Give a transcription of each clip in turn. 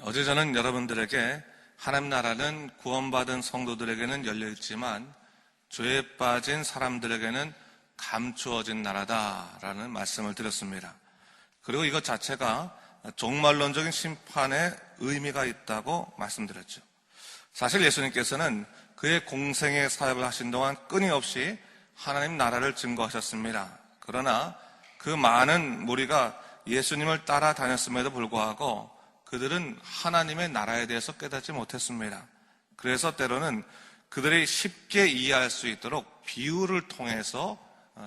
어제 저는 여러분들에게 하나님 나라는 구원받은 성도들에게는 열려있지만 죄에 빠진 사람들에게는 감추어진 나라다라는 말씀을 드렸습니다. 그리고 이것 자체가 종말론적인 심판에 의미가 있다고 말씀드렸죠. 사실 예수님께서는 그의 공생의 사역을 하신 동안 끊임없이 하나님 나라를 증거하셨습니다. 그러나 그 많은 무리가 예수님을 따라다녔음에도 불구하고 그들은 하나님의 나라에 대해서 깨닫지 못했습니다. 그래서 때로는 그들이 쉽게 이해할 수 있도록 비유를 통해서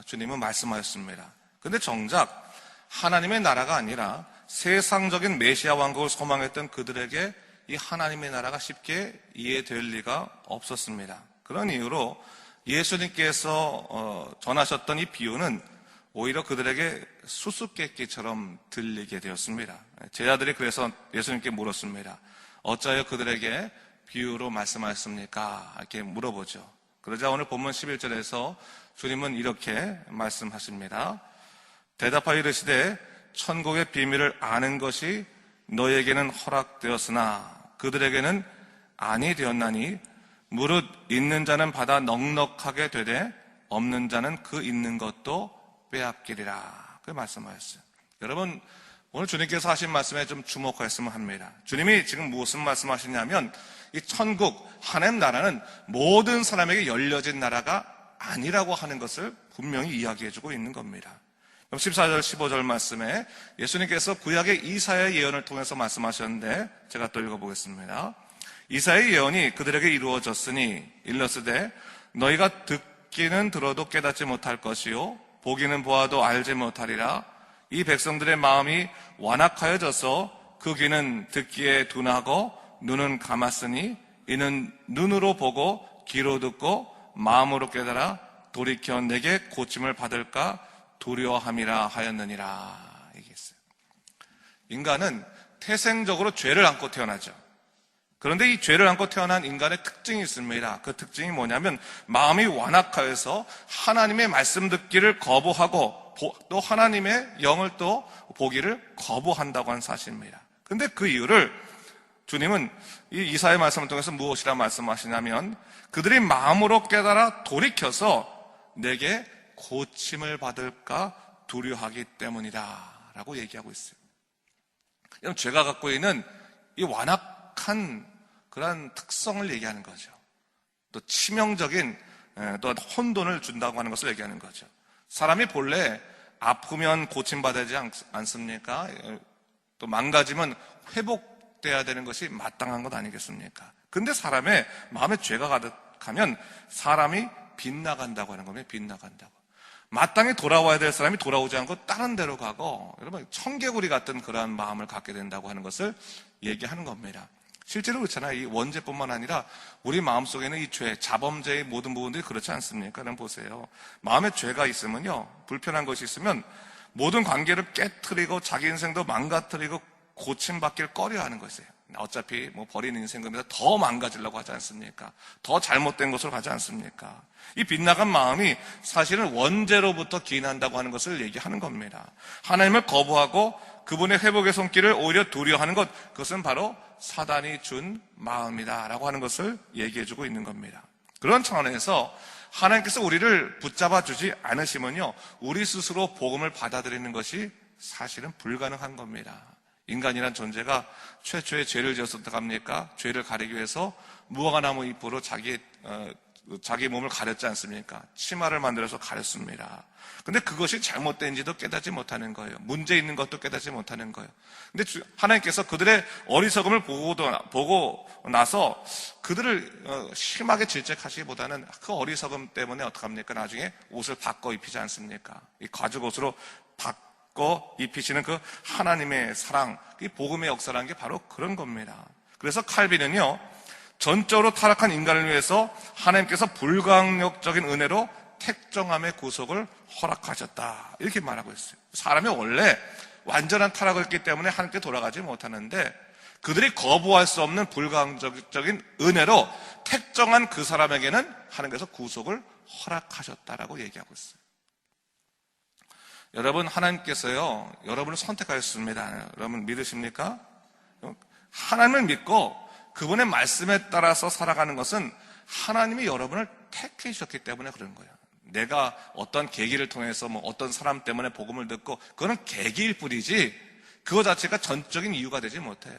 주님은 말씀하셨습니다. 그런데 정작 하나님의 나라가 아니라 세상적인 메시아 왕국을 소망했던 그들에게 이 하나님의 나라가 쉽게 이해될 리가 없었습니다. 그런 이유로 예수님께서 전하셨던 이 비유는 오히려 그들에게 수수께끼처럼 들리게 되었습니다. 제자들이 그래서 예수님께 물었습니다. 어찌하여 그들에게 비유로 말씀하셨습니까? 이렇게 물어보죠. 그러자 오늘 본문 11절에서 주님은 이렇게 말씀하십니다. 대답하여 이르시되 천국의 비밀을 아는 것이 너에게는 허락되었으나 그들에게는 아니 되었나니 무릇 있는 자는 받아 넉넉하게 되되 없는 자는 그 있는 것도 빼앗기리라. 그 말씀하셨어요. 여러분, 오늘 주님께서 하신 말씀에 좀 주목하였으면 합니다. 주님이 지금 무슨 말씀하시냐면 이 천국, 하나님 나라는 모든 사람에게 열려진 나라가 아니라고 하는 것을 분명히 이야기해주고 있는 겁니다. 14절, 15절 말씀에 예수님께서 구약의 이사야의 예언을 통해서 말씀하셨는데 제가 또 읽어보겠습니다. 이사야의 예언이 그들에게 이루어졌으니 일러스되 너희가 듣기는 들어도 깨닫지 못할 것이요 보기는 보아도 알지 못하리라. 이 백성들의 마음이 완악하여져서 그 귀는 듣기에 둔하고 눈은 감았으니 이는 눈으로 보고 귀로 듣고 마음으로 깨달아 돌이켜 내게 고침을 받을까 두려워함이라 하였느니라. 얘기했어요. 인간은 태생적으로 죄를 안고 태어나죠. 그런데 이 죄를 안고 태어난 인간의 특징이 있습니다. 그 특징이 뭐냐면 마음이 완악하여서 하나님의 말씀 듣기를 거부하고 또 하나님의 영을 또 보기를 거부한다고 하는 사실입니다. 그런데 그 이유를 주님은 이 이사야의 말씀을 통해서 무엇이라 말씀하시냐면 그들이 마음으로 깨달아 돌이켜서 내게 고침을 받을까 두려워하기 때문이다 라고 얘기하고 있어요. 여러분, 죄가 갖고 있는 이 완악한 그런 특성을 얘기하는 거죠. 또 치명적인 또 혼돈을 준다고 하는 것을 얘기하는 거죠. 사람이 본래 아프면 고침받아야 되지 않습니까? 또 망가지면 회복돼야 되는 것이 마땅한 것 아니겠습니까? 근데 사람의 마음에 죄가 가득하면 사람이 빗나간다고 하는 겁니다. 빗나간다고. 마땅히 돌아와야 될 사람이 돌아오지 않고 다른 데로 가고, 여러분, 청개구리 같은 그러한 마음을 갖게 된다고 하는 것을 얘기하는 겁니다. 실제로 그렇잖아요. 이 원죄뿐만 아니라 우리 마음속에는 이 죄, 자범죄의 모든 부분들이 그렇지 않습니까? 그럼 보세요. 마음에 죄가 있으면요, 불편한 것이 있으면 모든 관계를 깨트리고 자기 인생도 망가뜨리고 고침받기를 꺼려하는 것이에요. 어차피 뭐 버린 인생보다 더 망가지려고 하지 않습니까? 더 잘못된 것으로 가지 않습니까? 이 빗나간 마음이 사실은 원죄로부터 기인한다고 하는 것을 얘기하는 겁니다. 하나님을 거부하고 그분의 회복의 손길을 오히려 두려워하는 것, 그것은 바로 사단이 준 마음이다라고 하는 것을 얘기해주고 있는 겁니다. 그런 차원에서 하나님께서 우리를 붙잡아 주지 않으시면요, 우리 스스로 복음을 받아들이는 것이 사실은 불가능한 겁니다. 인간이란 존재가 최초의 죄를 지어서 어떡합니까? 죄를 가리기 위해서 무화과나무 잎으로 자기 몸을 가렸지 않습니까? 치마를 만들어서 가렸습니다. 근데 그것이 잘못된지도 깨닫지 못하는 거예요. 문제 있는 것도 깨닫지 못하는 거예요. 근데 하나님께서 그들의 어리석음을 보고 나서 그들을 심하게 질책하시기보다는 그 어리석음 때문에 어떡합니까? 나중에 옷을 바꿔 입히지 않습니까? 이 가죽 옷으로 바꿔 입히시는 그 하나님의 사랑, 이 복음의 역사라는 게 바로 그런 겁니다. 그래서 칼빈은요, 전적으로 타락한 인간을 위해서 하나님께서 불강력적인 은혜로 택정함의 구속을 허락하셨다, 이렇게 말하고 있어요. 사람이 원래 완전한 타락을 했기 때문에 하나님께 돌아가지 못하는데 그들이 거부할 수 없는 불강력적인 은혜로 택정한 그 사람에게는 하나님께서 구속을 허락하셨다라고 얘기하고 있어요. 여러분, 하나님께서요, 여러분을 선택하셨습니다. 여러분 믿으십니까? 하나님을 믿고 그분의 말씀에 따라서 살아가는 것은 하나님이 여러분을 택해 주셨기 때문에 그런 거예요. 내가 어떤 계기를 통해서 어떤 사람 때문에 복음을 듣고 그거는 계기일 뿐이지 그거 자체가 전적인 이유가 되지 못해요.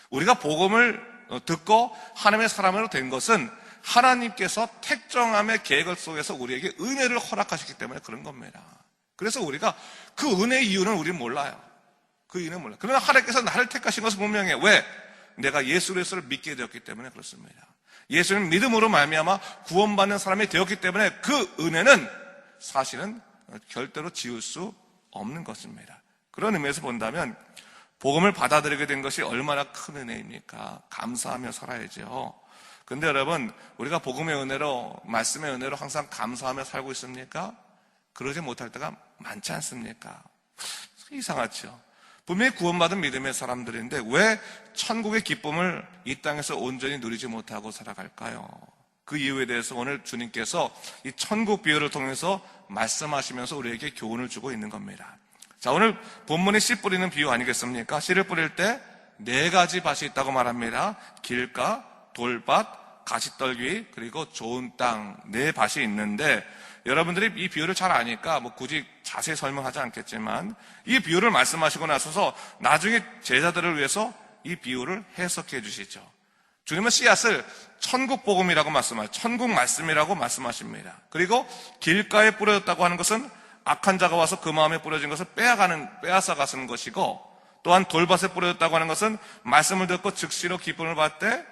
우리가 복음을 듣고 하나님의 사람으로 된 것은 하나님께서 택정함의 계획 속에서 우리에게 은혜를 허락하셨기 때문에 그런 겁니다. 그래서 우리가 그 은혜의 이유는 우리는 몰라요. 그 이유는 몰라요. 그러나 하나님께서 나를 택하신 것은 분명해요. 왜? 내가 예수 그리스도를 믿게 되었기 때문에 그렇습니다. 예수는 믿음으로 말미암아 구원받는 사람이 되었기 때문에 그 은혜는 사실은 절대로 지울 수 없는 것입니다. 그런 의미에서 본다면 복음을 받아들이게 된 것이 얼마나 큰 은혜입니까? 감사하며 살아야죠. 근데 여러분, 우리가 복음의 은혜로, 말씀의 은혜로 항상 감사하며 살고 있습니까? 그러지 못할 때가 많지 않습니까? 이상하죠. 분명히 구원받은 믿음의 사람들인데 왜 천국의 기쁨을 이 땅에서 온전히 누리지 못하고 살아갈까요? 그 이유에 대해서 오늘 주님께서 이 천국 비유를 통해서 말씀하시면서 우리에게 교훈을 주고 있는 겁니다. 자, 오늘 본문에 씨 뿌리는 비유 아니겠습니까? 씨를 뿌릴 때 4가지 밭이 있다고 말합니다. 길가, 돌밭, 가시떨기, 그리고 좋은 땅 4밭이 있는데 여러분들이 이 비유를 잘 아니까 굳이 자세히 설명하지 않겠지만 이 비유를 말씀하시고 나서서 나중에 제자들을 위해서 이 비유를 해석해 주시죠. 주님은 씨앗을 천국 복음이라고 말씀하시죠. 천국 말씀이라고 말씀하십니다. 그리고 길가에 뿌려졌다고 하는 것은 악한 자가 와서 그 마음에 뿌려진 것을 빼앗아 가는 것이고, 또한 돌밭에 뿌려졌다고 하는 것은 말씀을 듣고 즉시로 기쁨을 받되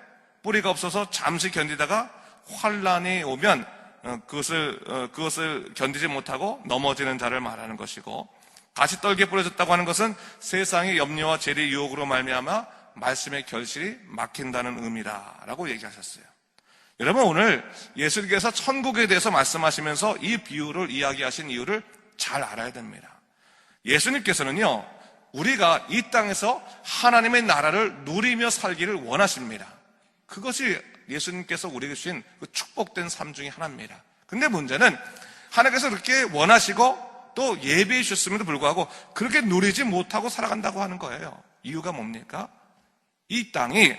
뿌리가 없어서 잠시 견디다가 환란이 오면 그것을 견디지 못하고 넘어지는 자를 말하는 것이고, 가시떨기에 뿌려졌다고 하는 것은 세상의 염려와 재리 유혹으로 말미암아 말씀의 결실이 막힌다는 의미다라고 얘기하셨어요. 여러분, 오늘 예수님께서 천국에 대해서 말씀하시면서 이 비유를 이야기하신 이유를 잘 알아야 됩니다. 예수님께서는요, 우리가 이 땅에서 하나님의 나라를 누리며 살기를 원하십니다. 그것이 예수님께서 우리에게 주신 그 축복된 삶 중에 하나입니다. 근데 문제는 하나님께서 그렇게 원하시고 또 예비해 주셨음에도 불구하고 그렇게 누리지 못하고 살아간다고 하는 거예요. 이유가 뭡니까? 이 땅이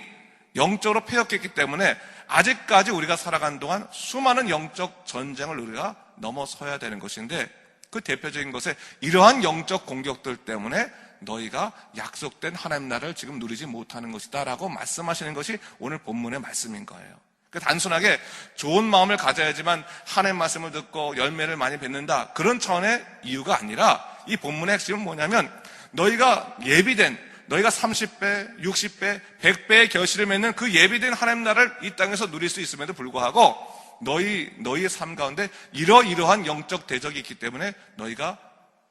영적으로 폐역했기 때문에 아직까지 우리가 살아가는 동안 수많은 영적 전쟁을 우리가 넘어서야 되는 것인데, 그 대표적인 것에 이러한 영적 공격들 때문에 너희가 약속된 하나님 나라를 지금 누리지 못하는 것이다 라고 말씀하시는 것이 오늘 본문의 말씀인 거예요. 단순하게 좋은 마음을 가져야지만 하나님 말씀을 듣고 열매를 많이 맺는다, 그런 차원의 이유가 아니라 이 본문의 핵심은 뭐냐면 너희가 예비된, 너희가 30배, 60배, 100배의 결실을 맺는 그 예비된 하나님 나라를 이 땅에서 누릴 수 있음에도 불구하고 너희의 삶 가운데 이러한 영적 대적이 있기 때문에 너희가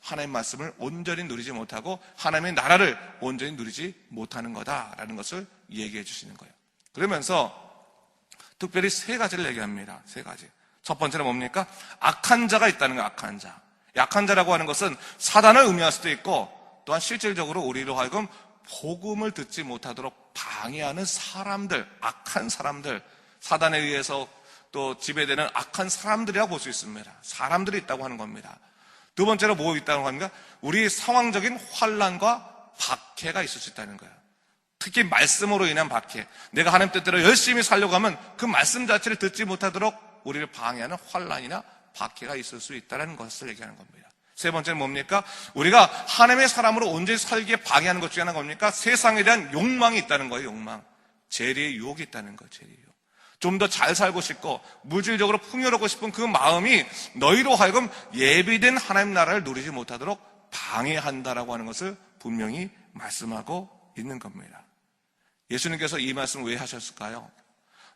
하나님의 말씀을 온전히 누리지 못하고 하나님의 나라를 온전히 누리지 못하는 거다라는 것을 얘기해 주시는 거예요. 그러면서 특별히 3가지를 얘기합니다. 3가지. 첫 번째는 뭡니까? 악한 자가 있다는 거예요. 악한 자. 약한 자라고 하는 것은 사단을 의미할 수도 있고, 또한 실질적으로 우리로 하여금 복음을 듣지 못하도록 방해하는 사람들, 악한 사람들, 사단에 의해서 또 지배되는 악한 사람들이라고 볼 수 있습니다. 사람들이 있다고 하는 겁니다. 두 번째로 뭐 있다는 겁니까? 우리 상황적인 환난과 박해가 있을 수 있다는 거예요. 특히 말씀으로 인한 박해. 내가 하나님 뜻대로 열심히 살려고 하면 그 말씀 자체를 듣지 못하도록 우리를 방해하는 환난이나 박해가 있을 수 있다는 것을 얘기하는 겁니다. 세 번째는 뭡니까? 우리가 하나님의 사람으로 온전히 살기에 방해하는 것 중에 하나가 뭡니까? 세상에 대한 욕망이 있다는 거예요. 욕망. 재리의 유혹이 있다는 거예요. 재리의 유혹. 좀 더 잘 살고 싶고 물질적으로 풍요롭고 싶은 그 마음이 너희로 하여금 예비된 하나님 나라를 누리지 못하도록 방해한다라고 하는 것을 분명히 말씀하고 있는 겁니다. 예수님께서 이 말씀을 왜 하셨을까요?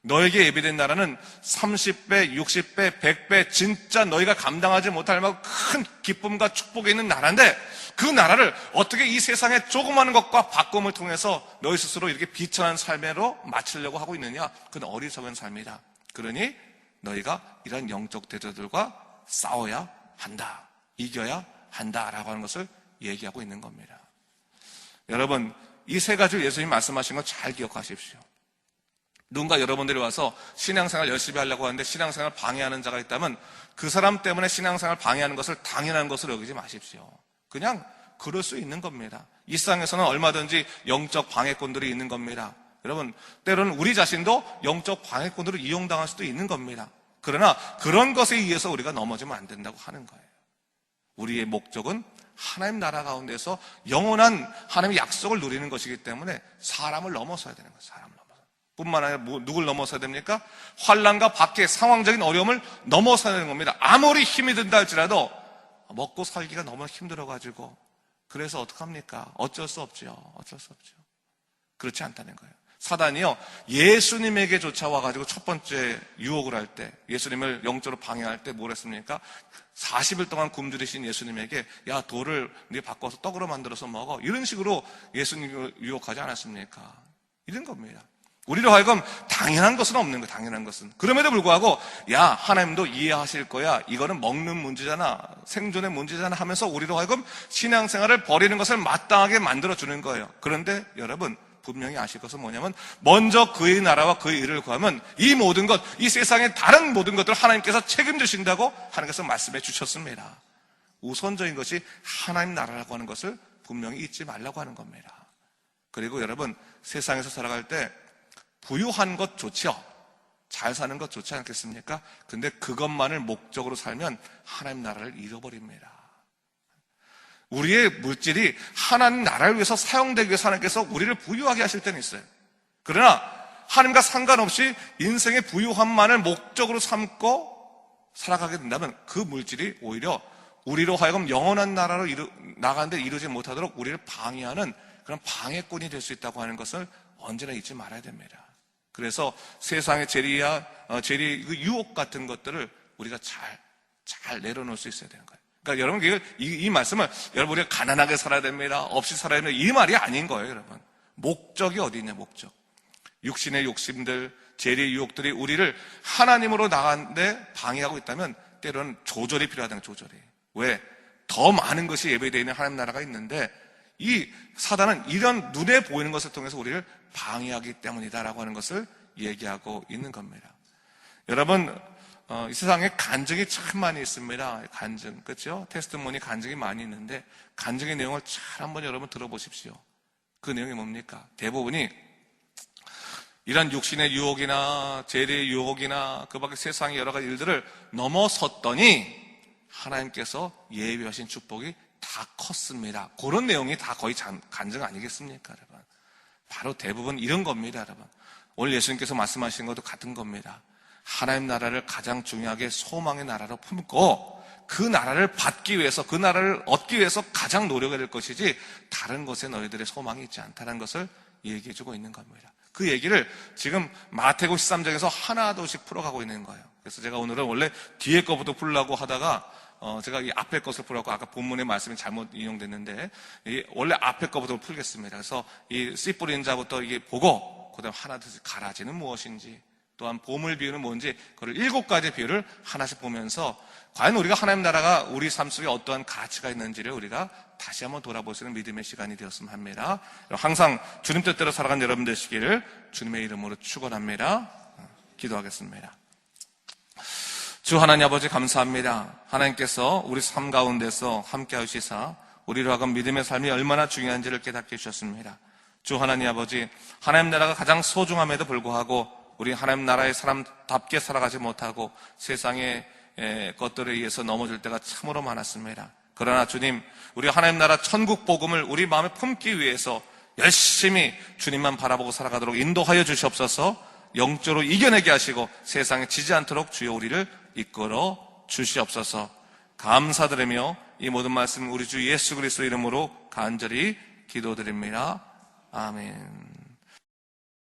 너에게 예비된 나라는 30배, 60배, 100배 진짜 너희가 감당하지 못할 만큼 큰 기쁨과 축복이 있는 나라인데, 그 나라를 어떻게 이 세상의 조그마한 것과 바꿈을 통해서 너희 스스로 이렇게 비천한 삶으로 마치려고 하고 있느냐? 그건 어리석은 삶이다. 그러니 너희가 이런 영적 대적들과 싸워야 한다, 이겨야 한다라고 하는 것을 얘기하고 있는 겁니다. 여러분, 이 3가지를 예수님이 말씀하신 거 잘 기억하십시오. 누군가 여러분들이 와서 신앙생활 열심히 하려고 하는데 신앙생활 방해하는 자가 있다면 그 사람 때문에 신앙생활 방해하는 것을 당연한 것으로 여기지 마십시오. 그냥 그럴 수 있는 겁니다. 이 세상에서는 얼마든지 영적 방해꾼들이 있는 겁니다. 여러분, 때로는 우리 자신도 영적 방해꾼으로 이용당할 수도 있는 겁니다. 그러나 그런 것에 의해서 우리가 넘어지면 안 된다고 하는 거예요. 우리의 목적은 하나님 나라 가운데서 영원한 하나님의 약속을 누리는 것이기 때문에 사람을 넘어서야 되는 거예요. 사람을 넘어서. 뿐만 아니라 누굴 넘어서야 됩니까? 환난과 밖의 상황적인 어려움을 넘어서야 되는 겁니다. 아무리 힘이 든다 할지라도 먹고 살기가 너무 힘들어가지고 그래서 어떡합니까? 어쩔 수 없죠. 어쩔 수 없죠. 그렇지 않다는 거예요. 사단이요, 예수님에게 쫓아와가지고 첫 번째 유혹을 할 때, 예수님을 영적으로 방해할 때 뭘 했습니까? 40일 동안 굶주리신 예수님에게, 야, 돌을 네 바꿔서 떡으로 만들어서 먹어. 이런 식으로 예수님을 유혹하지 않았습니까? 이런 겁니다. 우리로 하여금 당연한 것은 없는 거예요, 당연한 것은. 그럼에도 불구하고, 야, 하나님도 이해하실 거야. 이거는 먹는 문제잖아. 생존의 문제잖아 하면서 우리로 하여금 신앙생활을 버리는 것을 마땅하게 만들어주는 거예요. 그런데 여러분, 분명히 아실 것은 뭐냐면 먼저 그의 나라와 그의 의를 구하면 이 모든 것, 이 세상의 다른 모든 것들을 하나님께서 책임지신다고 하나님께서 말씀해 주셨습니다. 우선적인 것이 하나님 나라라고 하는 것을 분명히 잊지 말라고 하는 겁니다. 그리고 여러분, 세상에서 살아갈 때 부유한 것 좋죠. 잘 사는 것 좋지 않겠습니까? 근데 그것만을 목적으로 살면 하나님 나라를 잃어버립니다. 우리의 물질이 하나님 나라를 위해서 사용되기 위해서 하나님께서 우리를 부유하게 하실 때는 있어요. 그러나 하나님과 상관없이 인생의 부유함만을 목적으로 삼고 살아가게 된다면 그 물질이 오히려 우리로 하여금 영원한 나라로 나가는데 이루지 못하도록 우리를 방해하는 그런 방해꾼이 될 수 있다고 하는 것을 언제나 잊지 말아야 됩니다. 그래서 세상의 재리의 유혹 같은 것들을 우리가 잘 내려놓을 수 있어야 되는 거예요. 그러니까 여러분, 이 말씀을 여러분 우리가 가난하게 살아야 됩니다. 없이 살아야 됩니다. 이 말이 아닌 거예요, 여러분. 목적이 어디 있냐, 목적. 육신의 욕심들, 재리의 유혹들이 우리를 하나님으로 나가는데 방해하고 있다면 때로는 조절이 필요하다는 거예요, 조절이. 왜? 더 많은 것이 예배되어 있는 하나님 나라가 있는데 이 사단은 이런 눈에 보이는 것을 통해서 우리를 방해하기 때문이다라고 하는 것을 얘기하고 있는 겁니다. 여러분, 이 세상에 간증이 참 많이 있습니다. 간증, 그렇죠? 테스트모니 간증이 많이 있는데 간증의 내용을 잘 한번 여러분 들어보십시오. 그 내용이 뭡니까? 대부분이 이런 육신의 유혹이나 재리의 유혹이나 그 밖에 세상의 여러 가지 일들을 넘어섰더니 하나님께서 예비하신 축복이 다 컸습니다. 그런 내용이 다 거의 간증 아니겠습니까, 여러분? 바로 대부분 이런 겁니다, 여러분. 오늘 예수님께서 말씀하신 것도 같은 겁니다. 하나님 나라를 가장 중요하게 소망의 나라로 품고 그 나라를 받기 위해서, 그 나라를 얻기 위해서 가장 노력해야 될 것이지 다른 것에 너희들의 소망이 있지 않다는 것을 얘기해주고 있는 겁니다. 그 얘기를 지금 마태복음 13장에서 하나둘씩 풀어가고 있는 거예요. 그래서 제가 오늘은 원래 뒤에 거부터 풀려고 하다가 제가 이 앞에 것을 풀라고 아까 본문의 말씀이 잘못 인용됐는데 원래 앞에 거부터 풀겠습니다. 그래서 이 씨 뿌리는 자부터 이게 보고 그다음 하나둘씩 가라지는 무엇인지 또한 보물 비유는 뭔지 그걸 7가지 비유를 하나씩 보면서 과연 우리가 하나님 나라가 우리 삶 속에 어떠한 가치가 있는지를 우리가 다시 한번 돌아볼 수 있는 믿음의 시간이 되었으면 합니다. 항상 주님 뜻대로 살아가는 여러분 되시기를 주님의 이름으로 축원합니다. 기도하겠습니다. 주 하나님 아버지 감사합니다. 하나님께서 우리 삶 가운데서 함께 하시사 우리로 하여금 믿음의 삶이 얼마나 중요한지를 깨닫게 해주셨습니다. 주 하나님 아버지, 하나님 나라가 가장 소중함에도 불구하고 우리 하나님 나라의 사람답게 살아가지 못하고 세상의 것들에 의해서 넘어질 때가 참으로 많았습니다. 그러나 주님, 우리 하나님 나라 천국 복음을 우리 마음에 품기 위해서 열심히 주님만 바라보고 살아가도록 인도하여 주시옵소서. 영적으로 이겨내게 하시고 세상에 지지 않도록 주여 우리를 이끌어 주시옵소서. 감사드리며 이 모든 말씀 우리 주 예수 그리스도 이름으로 간절히 기도드립니다. 아멘.